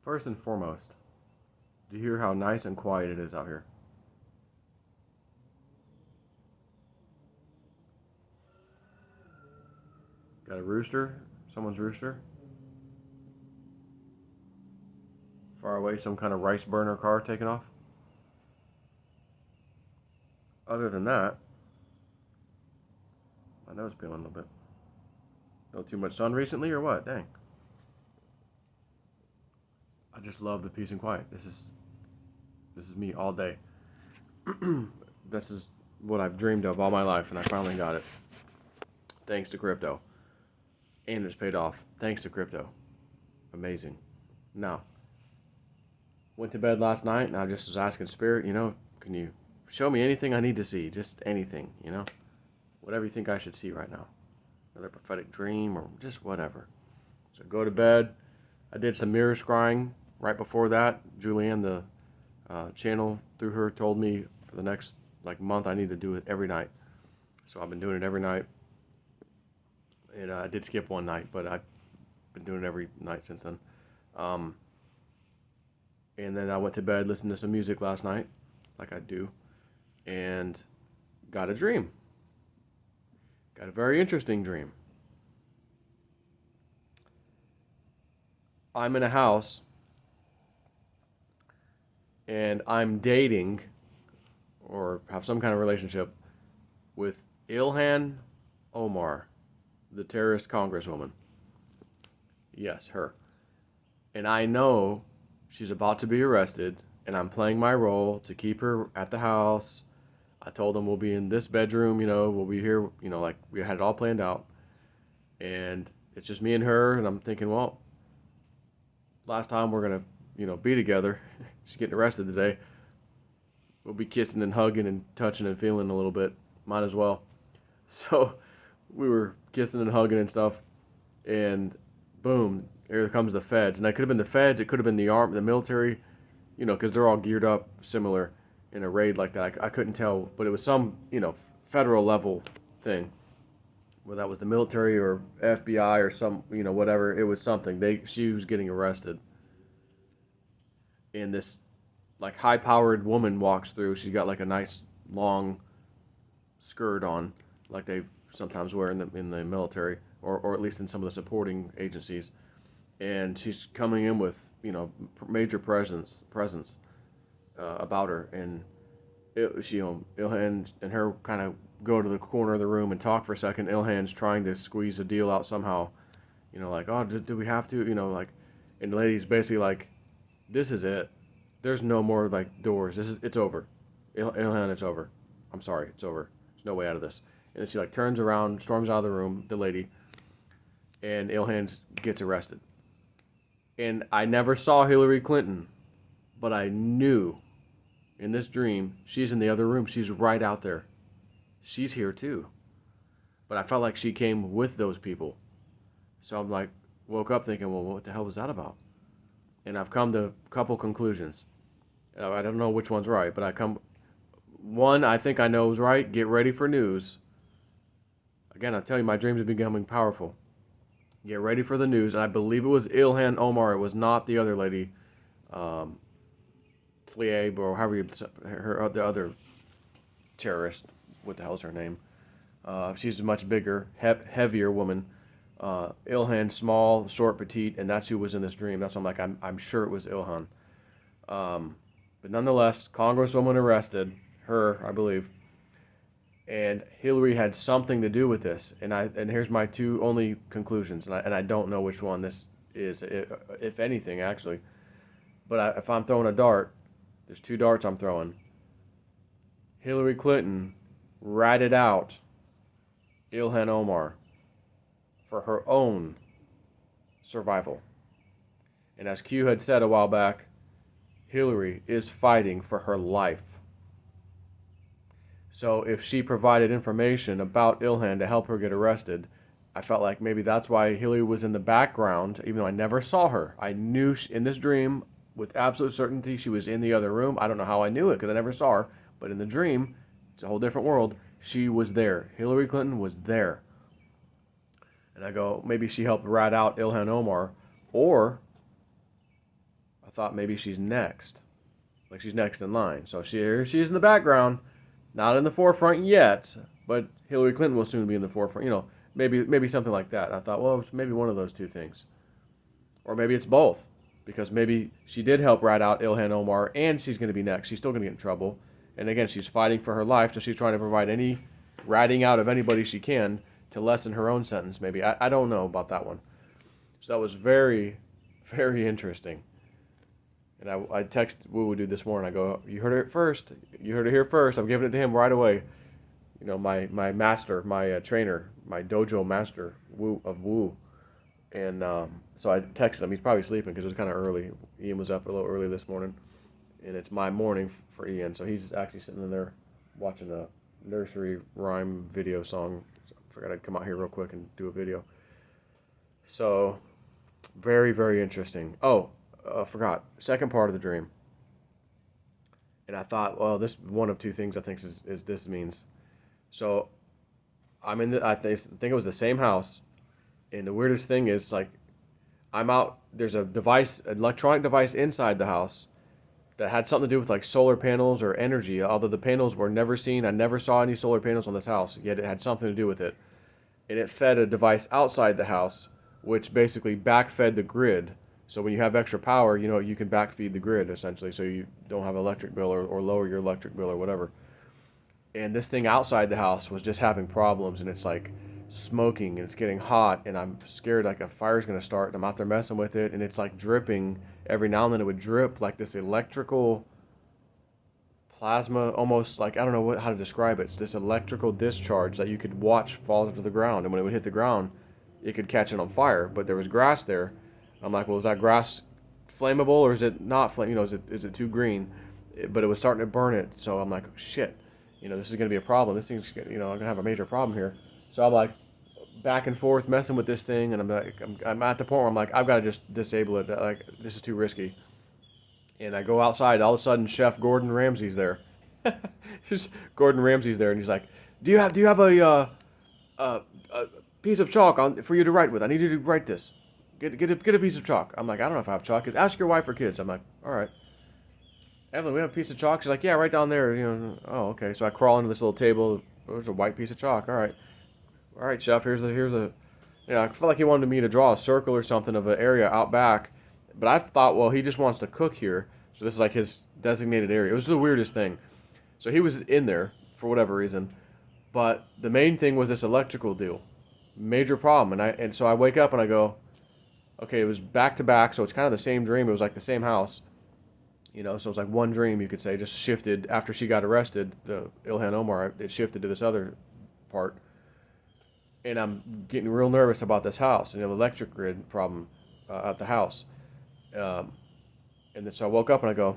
First and foremost, do you hear how nice and quiet it is out here? Got a rooster? Someone's rooster? Far away, some kind of rice burner car taking off? Other than that, my nose peeling a little bit. No too much sun recently or what? Dang. I just love the peace and quiet. This is me all day. This is what I've dreamed of all my life, and I finally got it. Thanks to crypto. And it's paid off. Thanks to crypto. Amazing. Now, went to bed last night, and I just was asking Spirit, can you show me anything I need to see? Just anything. Whatever you think I should see right now. Another prophetic dream or just whatever. So go to bed. I did some mirror scrying right before that. Julianne, the channel through her, told me for the next month I need to do it every night. So I've been doing it every night. And I did skip one night, but I've been doing it every night since then. And then I went to bed, listened to some music last night, like I do, and got a dream. Got a very interesting dream. I'm in a house, and I'm dating, or have some kind of relationship, with Illhan Omar, the terrorist congresswoman. Yes, her. And I know she's about to be arrested, and I'm playing my role to keep her at the house. I told them we'll be in this bedroom, we'll be here, we had it all planned out. And it's just me and her, and I'm thinking, well, last time we're going to, be together. She's getting arrested today. We'll be kissing and hugging and touching and feeling a little bit. Might as well. So we were kissing and hugging and stuff, and boom, here comes the feds. And that could have been the feds, it could have been the military, because they're all geared up similar in a raid like that. I couldn't tell, but it was some, federal level thing. Whether that was the military or FBI or some, whatever, it was something. She was getting arrested. And this, high-powered woman walks through. She's got, a nice, long skirt on, like they sometimes wear in the military, or at least in some of the supporting agencies. And she's coming in with, major presence about her. And Ilhan and her kind of go to the corner of the room and talk for a second. Ilhan's trying to squeeze a deal out somehow, oh, do we have to, and the lady's basically like, this is it. There's no more doors. It's over. Ilhan, it's over. I'm sorry, it's over. There's no way out of this. And then she turns around, storms out of the room, the lady, and Ilhan gets arrested. And I never saw Hillary Clinton, but I knew in this dream she's in the other room. She's right out there. She's here too. But I felt like she came with those people. So I'm woke up thinking, well, what the hell was that about? And I've come to a couple conclusions. I don't know which one's right, but one I think I know is right. Get ready for news. Again, I tell you, my dreams are becoming powerful. Get ready for the news. And I believe it was Illhan Omar. It was not the other lady, Tlaib, or however the other terrorist. What the hell's her name? She's a much bigger, heavier woman. Ilhan, small, short, petite, and that's who was in this dream. That's why I'm sure it was Ilhan. But nonetheless, Congresswoman arrested, her, I believe, and Hillary had something to do with this. And here's my two only conclusions, and I don't know which one this is, if anything, actually. But if I'm throwing a dart, there's two darts I'm throwing. Hillary Clinton ratted out Illhan Omar for her own survival. And as Q had said a while back, Hillary is fighting for her life. So if she provided information about Illhan to help her get arrested, I felt like maybe that's why Hillary was in the background, even though I never saw her. I knew in this dream with absolute certainty she was in the other room. I don't know how I knew it because I never saw her. But in the dream, it's a whole different world. She was there. Hillary Clinton was there. And I go, maybe she helped rat out Illhan Omar, or I thought maybe she's next. Like she's next in line. So here she is in the background, not in the forefront yet, but Hillary Clinton will soon be in the forefront. Maybe something like that. I thought, well, it's maybe one of those two things. Or maybe it's both. Because maybe she did help rat out Illhan Omar and she's going to be next. She's still going to get in trouble. And again, she's fighting for her life, so she's trying to provide any ratting out of anybody she can to lessen her own sentence, maybe. I don't know about that one. So that was very, very interesting. And I text Woo Dude this morning. I go, you heard it first. You heard it here first. I'm giving it to him right away. My master, my trainer, my dojo master of Woo. And so I texted him. He's probably sleeping because it was kind of early. Ian was up a little early this morning. And it's my morning for Ian. So he's actually sitting in there watching a nursery rhyme video song. I forgot I'd come out here real quick and do a video. So, very, very interesting. Oh, forgot. Second part of the dream. And I thought, well, this one of two things I think is this means. So, I'm in I think it was the same house. And the weirdest thing is, like, I'm out, there's an electronic device inside the house that had something to do with, like, solar panels or energy, although the panels were never seen. I never saw any solar panels on this house, yet it had something to do with it. And it fed a device outside the house, which basically backfed the grid. So when you have extra power, you can backfeed the grid, essentially, so you don't have an electric bill or lower your electric bill or whatever. And this thing outside the house was just having problems, and it's, like, smoking and it's getting hot, and I'm scared like a fire's gonna start, and I'm out there messing with it, and it's like dripping every now and then. It would drip like this electrical plasma, almost like, I don't know how to describe it. It's this electrical discharge that you could watch fall into the ground, and when it would hit the ground it could catch it on fire. But there was grass there. I'm like, well, is that grass flammable or is it not is it too green? But it was starting to burn it. So I'm like, shit, this is gonna be a problem. This thing's I'm gonna have a major problem here. So I'm like back and forth messing with this thing, and I'm at the point where I'm like, I've got to just disable it. Like, this is too risky. And I go outside. All of a sudden, Chef Gordon Ramsay's there. Just Gordon Ramsay's there, and he's like, "Do you have a piece of chalk for you to write with? I need you to write this. Get a piece of chalk." I'm like, I don't know if I have chalk. Ask your wife or kids. I'm like, all right. Evelyn, we have a piece of chalk. She's like, yeah, right down there. Oh, okay. So I crawl into this little table. There's a white piece of chalk. All right, Chef, here's a I felt like he wanted me to draw a circle or something of an area out back, but I thought, well, he just wants to cook here, so this is like his designated area. It was the weirdest thing. So he was in there for whatever reason, but the main thing was this electrical deal, major problem. And so I wake up and I go, okay, it was back to back, so it's kind of the same dream. It was like the same house, so it's like one dream, you could say, just shifted after she got arrested. The Illhan Omar, it shifted to this other part. And I'm getting real nervous about this house and the electric grid problem at the house. And then so I woke up and I go,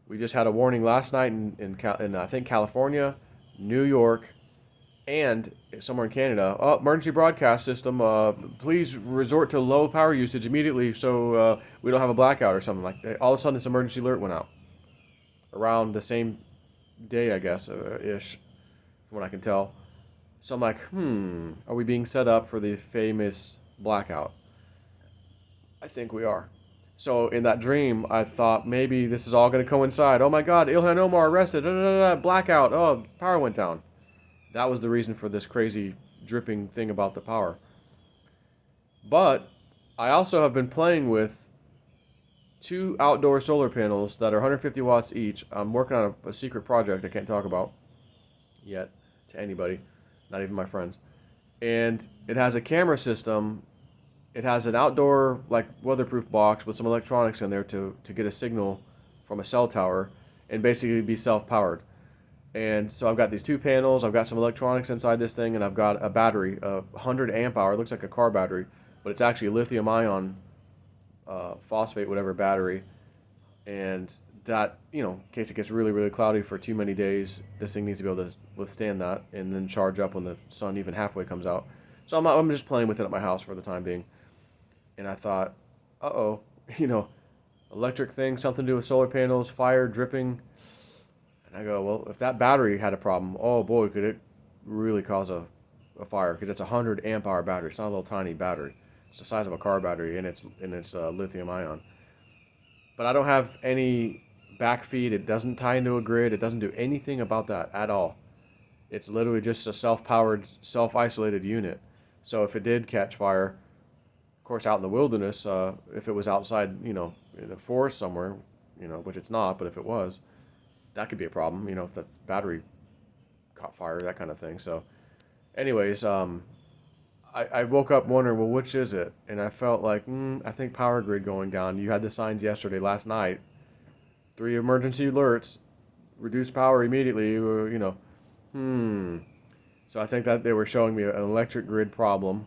we just had a warning last night in I think California, New York, and somewhere in Canada. Oh, emergency broadcast system, please resort to low power usage immediately so we don't have a blackout or something like that. All of a sudden this emergency alert went out around the same day, I guess, ish, from what I can tell. So I'm like, are we being set up for the famous blackout? I think we are. So in that dream, I thought maybe this is all going to coincide. Oh my God, Illhan Omar arrested, blackout, oh, power went down. That was the reason for this crazy dripping thing about the power. But I also have been playing with 2 outdoor solar panels that are 150 watts each. I'm working on a secret project I can't talk about yet to anybody. Not even my friends. And it has a camera system. It has an outdoor, like, weatherproof box with some electronics in there to get a signal from a cell tower and basically be self-powered. And so I've got these 2 panels. I've got some electronics inside this thing, and I've got a battery, a 100 amp hour. It looks like a car battery, but it's actually a lithium ion phosphate, whatever battery. And that, in case it gets really, really cloudy for too many days, this thing needs to be able to withstand that and then charge up when the sun even halfway comes out. So I'm just playing with it at my house for the time being. And I thought, electric thing, something to do with solar panels, fire, dripping. And I go, well, if that battery had a problem, oh boy, could it really cause a fire, because it's a 100 amp hour battery. It's not a little tiny battery. It's the size of a car battery, and it's lithium ion. But I don't have any backfeed. It doesn't tie into a grid. It doesn't do anything about that at all. It's literally just a self-powered, self-isolated unit. So if it did catch fire, of course, out in the wilderness, if it was outside, in the forest somewhere, which it's not, but if it was, that could be a problem. If the battery caught fire, that kind of thing. So, anyways, I woke up wondering, well, which is it? And I felt like, I think power grid going down. You had the signs last night. 3 emergency alerts, reduce power immediately. So I think that they were showing me an electric grid problem.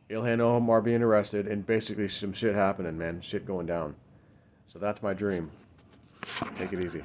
Illhan Omar being arrested, and basically some shit happening, man. Shit going down. So that's my dream. Take it easy.